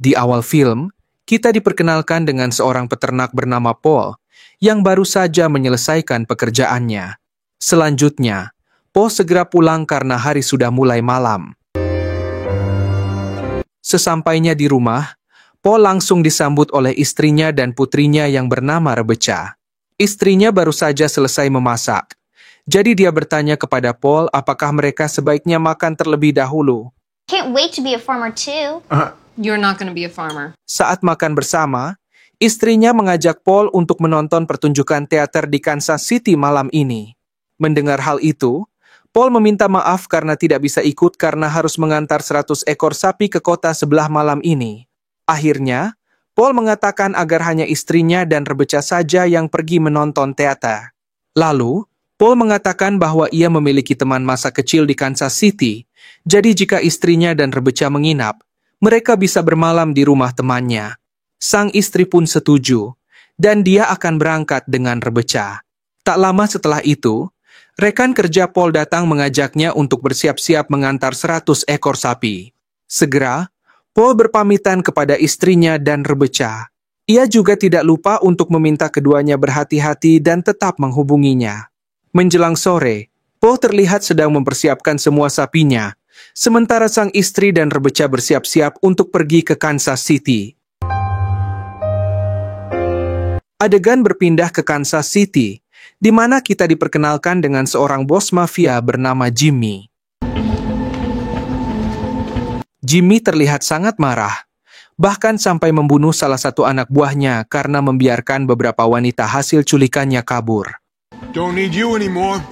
Di awal film, kita diperkenalkan dengan seorang peternak bernama Paul yang baru saja menyelesaikan pekerjaannya. Selanjutnya, Paul segera pulang karena hari sudah mulai malam. Sesampainya di rumah, Paul langsung disambut oleh istrinya dan putrinya yang bernama Rebecca. Istrinya baru saja selesai memasak. Jadi dia bertanya kepada Paul apakah mereka sebaiknya makan terlebih dahulu. Can't wait to be a farmer too. You're not gonna be a farmer. Saat makan bersama, istrinya mengajak Paul untuk menonton pertunjukan teater di Kansas City malam ini. Mendengar hal itu, Paul meminta maaf karena tidak bisa ikut karena harus mengantar 100 ekor sapi ke kota sebelah malam ini. Akhirnya, Paul mengatakan agar hanya istrinya dan Rebecca saja yang pergi menonton teater. Lalu, Paul mengatakan bahwa ia memiliki teman masa kecil di Kansas City, jadi jika istrinya dan Rebecca menginap, mereka bisa bermalam di rumah temannya. Sang istri pun setuju, dan dia akan berangkat dengan Rebecca. Tak lama setelah itu, rekan kerja Paul datang mengajaknya untuk bersiap-siap mengantar 100 ekor sapi. Segera, Paul berpamitan kepada istrinya dan Rebecca. Ia juga tidak lupa untuk meminta keduanya berhati-hati dan tetap menghubunginya. Menjelang sore, Paul terlihat sedang mempersiapkan semua sapinya, sementara sang istri dan Rebecca bersiap-siap untuk pergi ke Kansas City. Adegan berpindah ke Kansas City, di mana kita diperkenalkan dengan seorang bos mafia bernama Jimmy. Jimmy terlihat sangat marah, bahkan sampai membunuh salah satu anak buahnya karena membiarkan beberapa wanita hasil culikannya kabur. Don't need you anymore.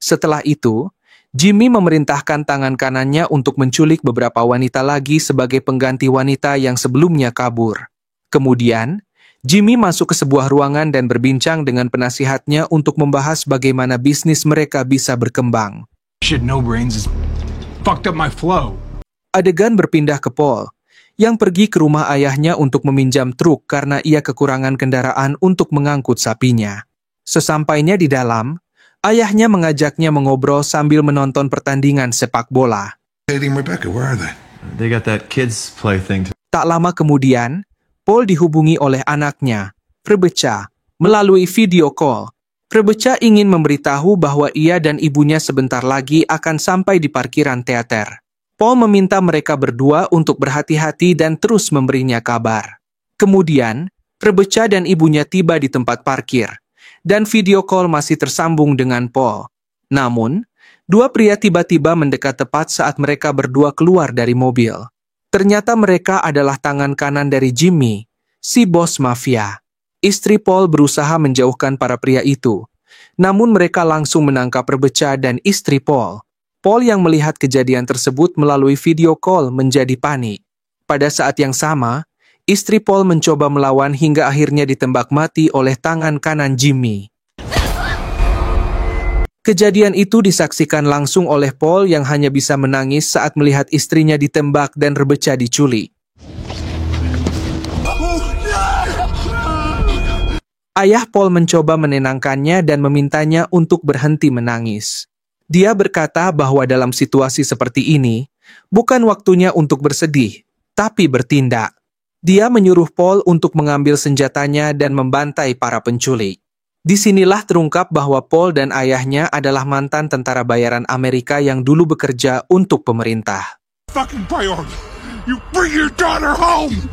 Setelah itu, Jimmy memerintahkan tangan kanannya untuk menculik beberapa wanita lagi sebagai pengganti wanita yang sebelumnya kabur. Kemudian, Jimmy masuk ke sebuah ruangan dan berbincang dengan penasihatnya untuk membahas bagaimana bisnis mereka bisa berkembang. Shit, no brains is fucked up my flow. Adegan berpindah ke Paul, yang pergi ke rumah ayahnya untuk meminjam truk karena ia kekurangan kendaraan untuk mengangkut sapinya. Sesampainya di dalam, ayahnya mengajaknya mengobrol sambil menonton pertandingan sepak bola. Eddie and Rebecca, where are they? They got that kids play thing. Tak lama kemudian, Paul dihubungi oleh anaknya, Rebecca, melalui video call. Rebecca ingin memberitahu bahwa ia dan ibunya sebentar lagi akan sampai di parkiran teater. Paul meminta mereka berdua untuk berhati-hati dan terus memberinya kabar. Kemudian, Rebecca dan ibunya tiba di tempat parkir, dan video call masih tersambung dengan Paul. Namun, dua pria tiba-tiba mendekat tepat saat mereka berdua keluar dari mobil. Ternyata mereka adalah tangan kanan dari Jimmy, si bos mafia. Istri Paul berusaha menjauhkan para pria itu, namun mereka langsung menangkap Rebecca dan istri Paul. Paul yang melihat kejadian tersebut melalui video call menjadi panik. Pada saat yang sama, istri Paul mencoba melawan hingga akhirnya ditembak mati oleh tangan kanan Jimmy. Kejadian itu disaksikan langsung oleh Paul yang hanya bisa menangis saat melihat istrinya ditembak dan Rebecca diculik. Ayah Paul mencoba menenangkannya dan memintanya untuk berhenti menangis. Dia berkata bahwa dalam situasi seperti ini, bukan waktunya untuk bersedih, tapi bertindak. Dia menyuruh Paul untuk mengambil senjatanya dan membantai para penculik. Disinilah terungkap bahwa Paul dan ayahnya adalah mantan tentara bayaran Amerika yang dulu bekerja untuk pemerintah. Fucking priority. You bring your daughter home.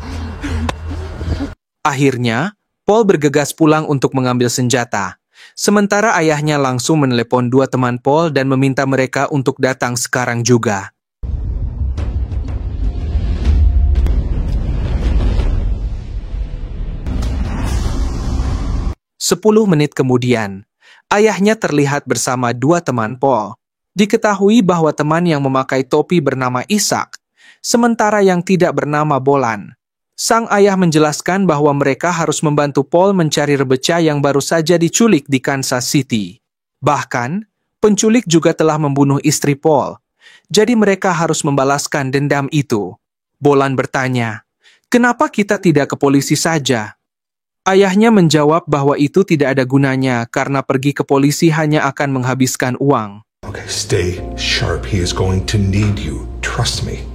Akhirnya, Paul bergegas pulang untuk mengambil senjata. Sementara ayahnya langsung menelepon dua teman Paul dan meminta mereka untuk datang sekarang juga. Sepuluh menit kemudian, ayahnya terlihat bersama dua teman Paul. Diketahui bahwa teman yang memakai topi bernama Ishak, sementara yang tidak bernama Bolan. Sang ayah menjelaskan bahwa mereka harus membantu Paul mencari Rebecca yang baru saja diculik di Kansas City. Bahkan, penculik juga telah membunuh istri Paul. Jadi mereka harus membalaskan dendam itu. Bolan bertanya, "Kenapa kita tidak ke polisi saja?" Ayahnya menjawab bahwa itu tidak ada gunanya karena pergi ke polisi hanya akan menghabiskan uang. Okay, stay sharp. He is going to need you. Trust me.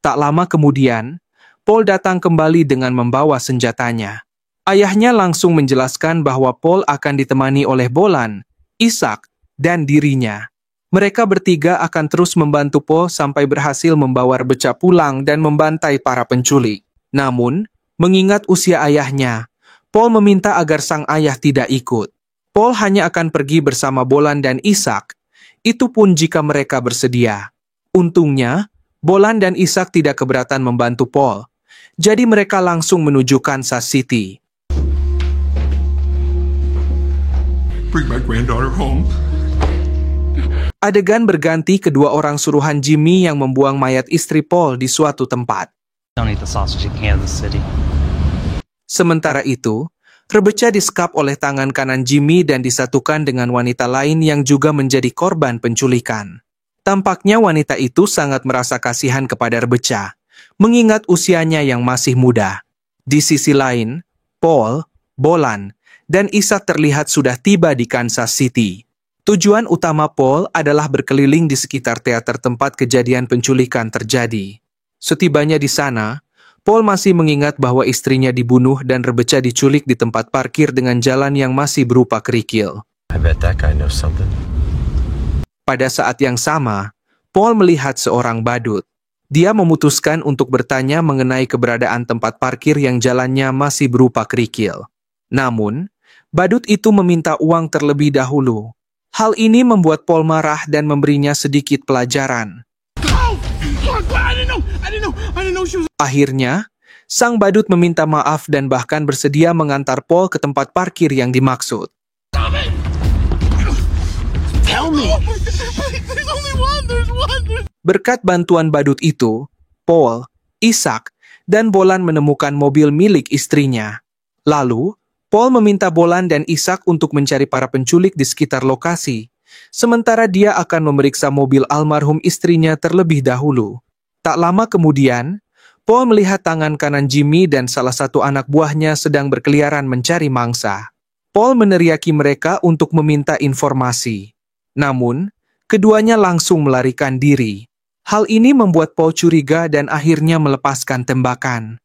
Tak lama kemudian, Paul datang kembali dengan membawa senjatanya. Ayahnya langsung menjelaskan bahwa Paul akan ditemani oleh Bolan, Ishak, dan dirinya. Mereka bertiga akan terus membantu Paul sampai berhasil membawa Rebecca pulang dan membantai para penculik. Namun, mengingat usia ayahnya, Paul meminta agar sang ayah tidak ikut. Paul hanya akan pergi bersama Bolan dan Ishak, itu pun jika mereka bersedia. Untungnya, Bolan dan Ishak tidak keberatan membantu Paul, jadi mereka langsung menuju Kansas City. Bring my granddaughter home. Adegan berganti kedua orang suruhan Jimmy yang membuang mayat istri Paul di suatu tempat. Don't eat the sausage in Kansas City. Sementara itu, Rebecca disekap oleh tangan kanan Jimmy dan disatukan dengan wanita lain yang juga menjadi korban penculikan. Tampaknya wanita itu sangat merasa kasihan kepada Rebecca, mengingat usianya yang masih muda. Di sisi lain, Paul, Bolan, dan Ishak terlihat sudah tiba di Kansas City. Tujuan utama Paul adalah berkeliling di sekitar teater tempat kejadian penculikan terjadi. Setibanya di sana, Paul masih mengingat bahwa istrinya dibunuh dan Rebecca diculik di tempat parkir dengan jalan yang masih berupa kerikil. I bet that guy knows something. Pada saat yang sama, Paul melihat seorang badut. Dia memutuskan untuk bertanya mengenai keberadaan tempat parkir yang jalannya masih berupa kerikil. Namun, badut itu meminta uang terlebih dahulu. Hal ini membuat Paul marah dan memberinya sedikit pelajaran. Akhirnya, sang badut meminta maaf dan bahkan bersedia mengantar Paul ke tempat parkir yang dimaksud. Berkat bantuan badut itu, Paul, Ishak, dan Bolan menemukan mobil milik istrinya. Lalu, Paul meminta Bolan dan Ishak untuk mencari para penculik di sekitar lokasi, sementara dia akan memeriksa mobil almarhum istrinya terlebih dahulu. Tak lama kemudian, Paul melihat tangan kanan Jimmy dan salah satu anak buahnya sedang berkeliaran mencari mangsa. Paul meneriaki mereka untuk meminta informasi. Namun, keduanya langsung melarikan diri. Hal ini membuat Paul curiga dan akhirnya melepaskan tembakan.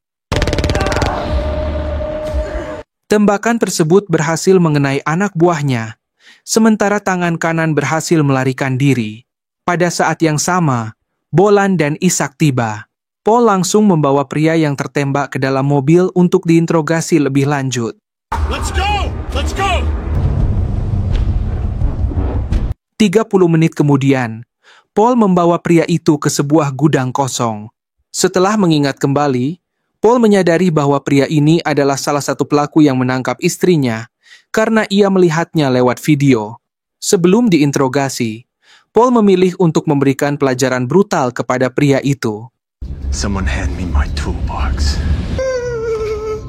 Tembakan tersebut berhasil mengenai anak buahnya, sementara tangan kanan berhasil melarikan diri. Pada saat yang sama, Bolan dan Ishak tiba. Paul langsung membawa pria yang tertembak ke dalam mobil untuk diinterogasi lebih lanjut. Let's go! Let's go! 30 menit kemudian, Paul membawa pria itu ke sebuah gudang kosong. Setelah mengingat kembali, Paul menyadari bahwa pria ini adalah salah satu pelaku yang menangkap istrinya karena ia melihatnya lewat video. Sebelum diinterogasi, Paul memilih untuk memberikan pelajaran brutal kepada pria itu. Someone hand me my toolbox.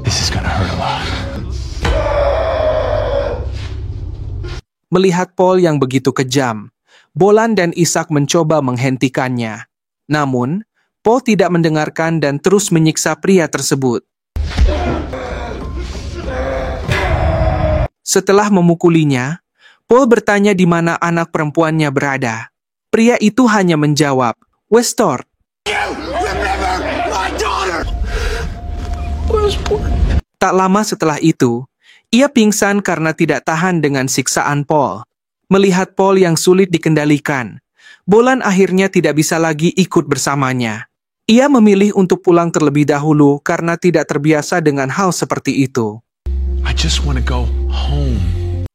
This is gonna hurt a lot. Melihat Paul yang begitu kejam, Bolan dan Ishak mencoba menghentikannya. Namun, Paul tidak mendengarkan dan terus menyiksa pria tersebut. Setelah memukulinya, Paul bertanya di mana anak perempuannya berada. Pria itu hanya menjawab, "Westort." Tak lama setelah itu, ia pingsan karena tidak tahan dengan siksaan Paul. Melihat Paul yang sulit dikendalikan, Bolan akhirnya tidak bisa lagi ikut bersamanya. Ia memilih untuk pulang terlebih dahulu karena tidak terbiasa dengan hal seperti itu. I just want to go home.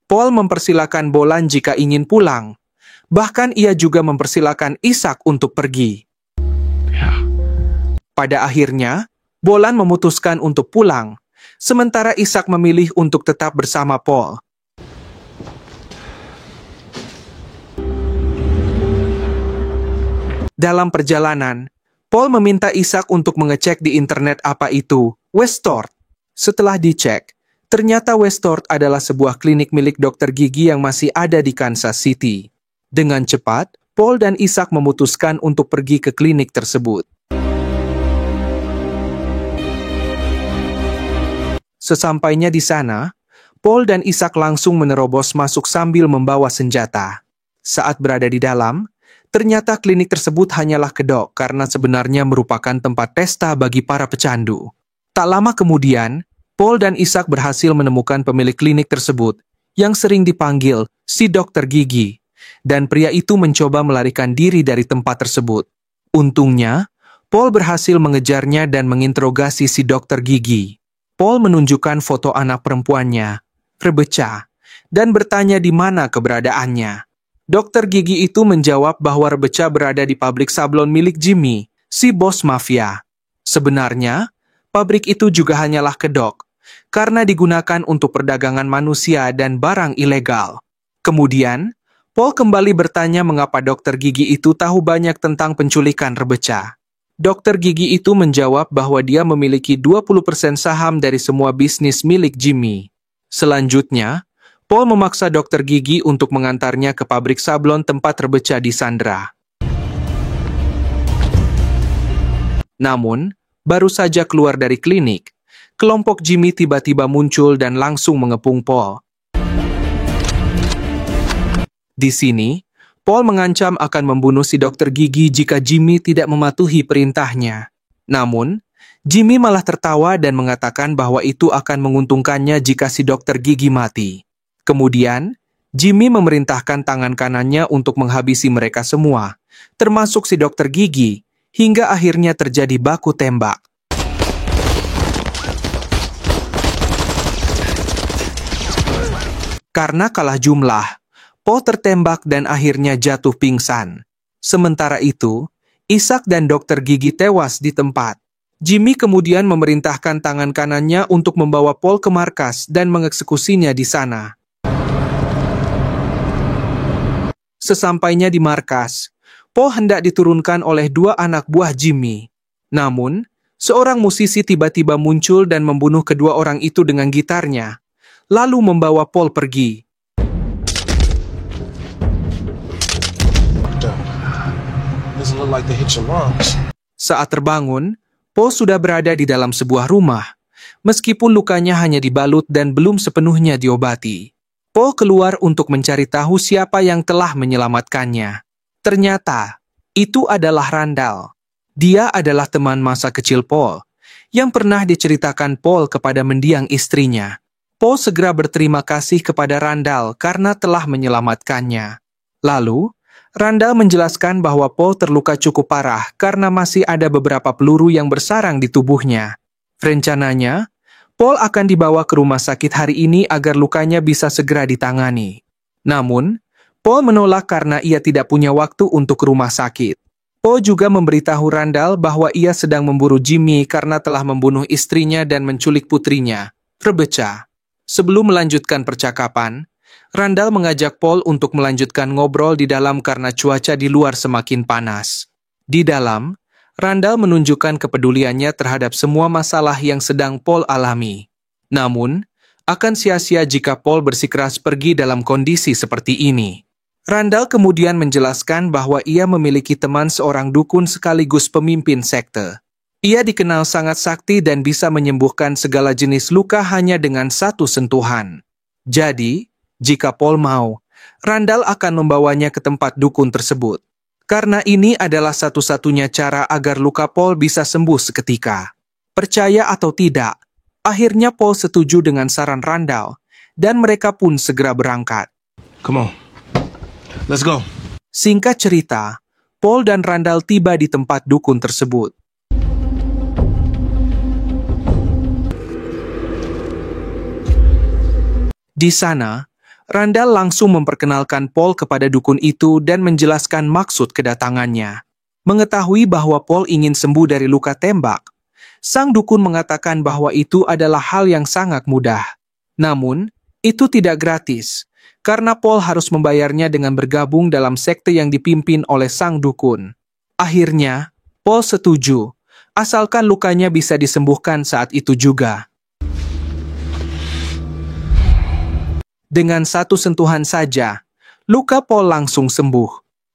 Paul mempersilakan Bolan jika ingin pulang. Bahkan ia juga mempersilakan Ishak untuk pergi. Pada akhirnya, Bolan memutuskan untuk pulang, sementara Ishak memilih untuk tetap bersama Paul. Dalam perjalanan, Paul meminta Ishak untuk mengecek di internet apa itu Westort. Setelah dicek, ternyata Westort adalah sebuah klinik milik dokter gigi yang masih ada di Kansas City. Dengan cepat, Paul dan Ishak memutuskan untuk pergi ke klinik tersebut. Sesampainya di sana, Paul dan Ishak langsung menerobos masuk sambil membawa senjata. Saat berada di dalam, Ternyata klinik tersebut hanyalah kedok karena sebenarnya merupakan tempat pesta bagi para pecandu. Tak lama kemudian, Paul dan Isaac berhasil menemukan pemilik klinik tersebut yang sering dipanggil si dokter gigi, dan pria itu mencoba melarikan diri dari tempat tersebut. Untungnya, Paul berhasil mengejarnya dan menginterogasi si dokter gigi. Paul menunjukkan foto anak perempuannya, Rebecca, dan bertanya di mana keberadaannya. Dokter gigi itu menjawab bahwa Rebecca berada di pabrik sablon milik Jimmy, si bos mafia. Sebenarnya, pabrik itu juga hanyalah kedok, karena digunakan untuk perdagangan manusia dan barang ilegal. Kemudian, Paul kembali bertanya mengapa dokter gigi itu tahu banyak tentang penculikan Rebecca. Dokter gigi itu menjawab bahwa dia memiliki 20% saham dari semua bisnis milik Jimmy. Selanjutnya, Paul memaksa dokter gigi untuk mengantarnya ke pabrik sablon tempat Rebecca disandra. Namun, baru saja keluar dari klinik, kelompok Jimmy tiba-tiba muncul dan langsung mengepung Paul. Di sini, Paul mengancam akan membunuh si dokter gigi jika Jimmy tidak mematuhi perintahnya. Namun, Jimmy malah tertawa dan mengatakan bahwa itu akan menguntungkannya jika si dokter gigi mati. Kemudian, Jimmy memerintahkan tangan kanannya untuk menghabisi mereka semua, termasuk si dokter gigi, hingga akhirnya terjadi baku tembak. Karena kalah jumlah, Paul tertembak dan akhirnya jatuh pingsan. Sementara itu, Isaac dan dokter gigi tewas di tempat. Jimmy kemudian memerintahkan tangan kanannya untuk membawa Paul ke markas dan mengeksekusinya di sana. Sesampainya di markas, Paul hendak diturunkan oleh 2 anak buah Jimmy. Namun, seorang musisi tiba-tiba muncul dan membunuh kedua orang itu dengan gitarnya, lalu membawa Paul pergi. Saat terbangun, Paul sudah berada di dalam sebuah rumah, meskipun lukanya hanya dibalut dan belum sepenuhnya diobati. Paul keluar untuk mencari tahu siapa yang telah menyelamatkannya. Ternyata, itu adalah Randall. Dia adalah teman masa kecil Paul, yang pernah diceritakan Paul kepada mendiang istrinya. Paul segera berterima kasih kepada Randall karena telah menyelamatkannya. Lalu, Randall menjelaskan bahwa Paul terluka cukup parah karena masih ada beberapa peluru yang bersarang di tubuhnya. Rencananya, Paul akan dibawa ke rumah sakit hari ini agar lukanya bisa segera ditangani. Namun, Paul menolak karena ia tidak punya waktu untuk ke rumah sakit. Paul juga memberitahu Randall bahwa ia sedang memburu Jimmy karena telah membunuh istrinya dan menculik putrinya, Rebecca. Sebelum melanjutkan percakapan, Randall mengajak Paul untuk melanjutkan ngobrol di dalam karena cuaca di luar semakin panas. Di dalam, Randall menunjukkan kepeduliannya terhadap semua masalah yang sedang Paul alami. Namun, akan sia-sia jika Paul bersikeras pergi dalam kondisi seperti ini. Randall kemudian menjelaskan bahwa ia memiliki teman seorang dukun sekaligus pemimpin sekte. Ia dikenal sangat sakti dan bisa menyembuhkan segala jenis luka hanya dengan satu sentuhan. Jadi, jika Paul mau, Randall akan membawanya ke tempat dukun tersebut. Karena ini adalah satu-satunya cara agar luka Paul bisa sembuh seketika. Percaya atau tidak, akhirnya Paul setuju dengan saran Randall, dan mereka pun segera berangkat. Come on. Let's go. Singkat cerita, Paul dan Randall tiba di tempat dukun tersebut. Di sana, Randall langsung memperkenalkan Paul kepada dukun itu dan menjelaskan maksud kedatangannya. Mengetahui bahwa Paul ingin sembuh dari luka tembak, sang dukun mengatakan bahwa itu adalah hal yang sangat mudah. Namun, itu tidak gratis, karena Paul harus membayarnya dengan bergabung dalam sekte yang dipimpin oleh sang dukun. Akhirnya, Paul setuju, asalkan lukanya bisa disembuhkan saat itu juga. Dengan satu sentuhan saja, luka Paul langsung sembuh.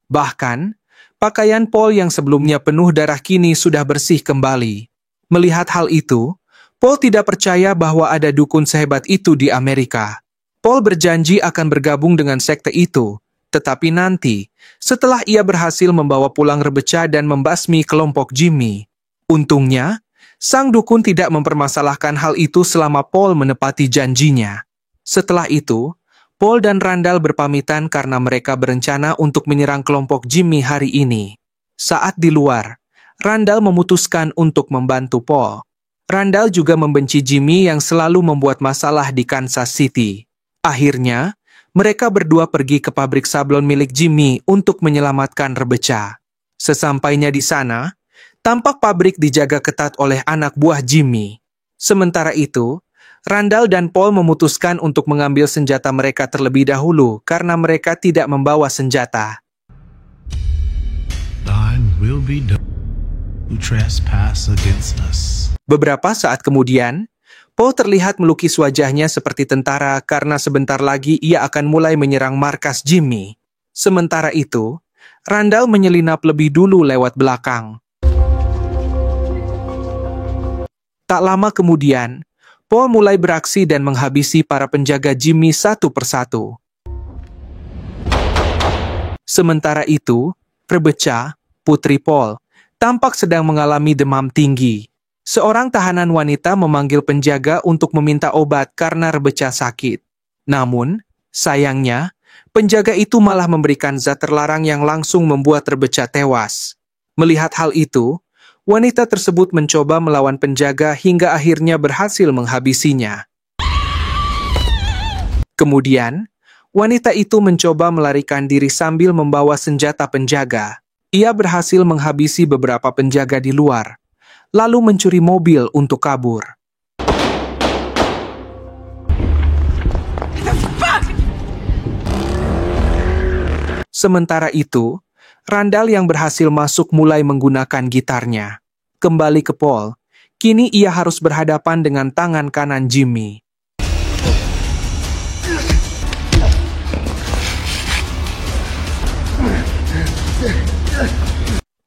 Bahkan, pakaian Paul yang sebelumnya penuh darah kini sudah bersih kembali. Melihat hal itu, Paul tidak percaya bahwa ada dukun sehebat itu di Amerika. Paul berjanji akan bergabung dengan sekte itu, Tetapi nanti, setelah ia berhasil membawa pulang Rebecca dan membasmi kelompok Jimmy. Untungnya, sang dukun tidak mempermasalahkan hal itu selama Paul menepati janjinya. Setelah itu, Paul dan Randall berpamitan karena mereka berencana untuk menyerang kelompok Jimmy hari ini. Saat di luar, Randall memutuskan untuk membantu Paul. Randall juga membenci Jimmy yang selalu membuat masalah di Kansas City. Akhirnya, mereka berdua pergi ke pabrik sablon milik Jimmy untuk menyelamatkan Rebecca. Sesampainya di sana, tampak pabrik dijaga ketat oleh anak buah Jimmy. Sementara itu, Randall dan Paul memutuskan untuk mengambil senjata mereka terlebih dahulu karena mereka tidak membawa senjata. Thine will be done who trespass against us. Beberapa saat kemudian, Paul terlihat melukis wajahnya seperti tentara karena sebentar lagi ia akan mulai menyerang markas Jimmy. Sementara itu, Randall menyelinap lebih dulu lewat belakang. Tak lama kemudian, Paul mulai beraksi dan menghabisi para penjaga Jimmy satu persatu. Sementara itu, Rebecca, putri Paul, tampak sedang mengalami demam tinggi. Seorang tahanan wanita memanggil penjaga untuk meminta obat karena Rebecca sakit. Namun, sayangnya, penjaga itu malah memberikan zat terlarang yang langsung membuat Rebecca tewas. Melihat hal itu, wanita tersebut mencoba melawan penjaga hingga akhirnya berhasil menghabisinya. Kemudian, wanita itu mencoba melarikan diri sambil membawa senjata penjaga. Ia berhasil menghabisi beberapa penjaga di luar, lalu mencuri mobil untuk kabur. Sementara itu, Randall yang berhasil masuk mulai menggunakan gitarnya. Kembali ke Paul, kini ia harus berhadapan dengan tangan kanan Jimmy.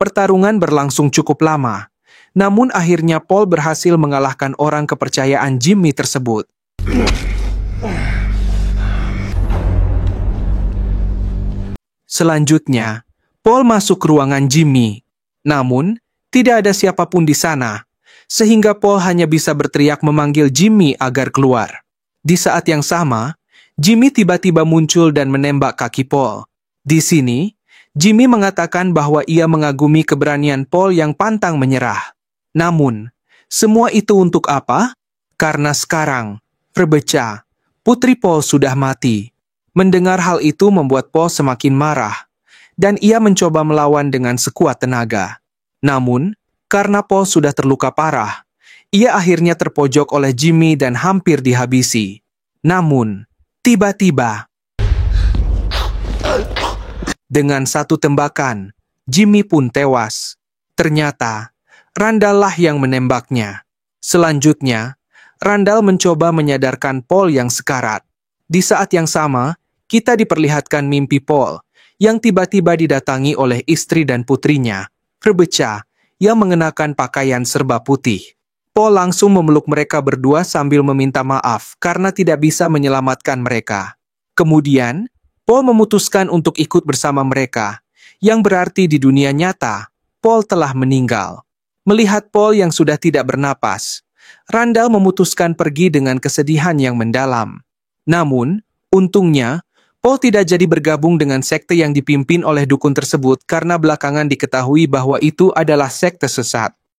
Pertarungan berlangsung cukup lama. Namun akhirnya Paul berhasil mengalahkan orang kepercayaan Jimmy tersebut. Selanjutnya, Paul masuk ke ruangan Jimmy. Namun, tidak ada siapapun di sana, sehingga Paul hanya bisa berteriak memanggil Jimmy agar keluar. Di saat yang sama, Jimmy tiba-tiba muncul dan menembak kaki Paul. Di sini, Jimmy mengatakan bahwa ia mengagumi keberanian Paul yang pantang menyerah. Namun, semua itu untuk apa? Karena sekarang, Rebecca, putri Paul sudah mati. Mendengar hal itu membuat Paul semakin marah, dan ia mencoba melawan dengan sekuat tenaga. Namun, karena Paul sudah terluka parah, ia akhirnya terpojok oleh Jimmy dan hampir dihabisi. Namun, tiba-tiba, dengan satu tembakan, Jimmy pun tewas. Ternyata, Randall lah yang menembaknya. Selanjutnya, Randall mencoba menyadarkan Paul yang sekarat. Di saat yang sama, kita diperlihatkan mimpi Paul, yang tiba-tiba didatangi oleh istri dan putrinya, Rebecca, yang mengenakan pakaian serba putih. Paul langsung memeluk mereka berdua sambil meminta maaf karena tidak bisa menyelamatkan mereka. Kemudian, Paul memutuskan untuk ikut bersama mereka, yang berarti di dunia nyata, Paul telah meninggal. Melihat Paul yang sudah tidak bernapas, Randall memutuskan pergi dengan kesedihan yang mendalam. Namun, untungnya, Paul tidak jadi bergabung dengan sekte yang dipimpin oleh dukun tersebut karena belakangan diketahui bahwa itu adalah sekte sesat.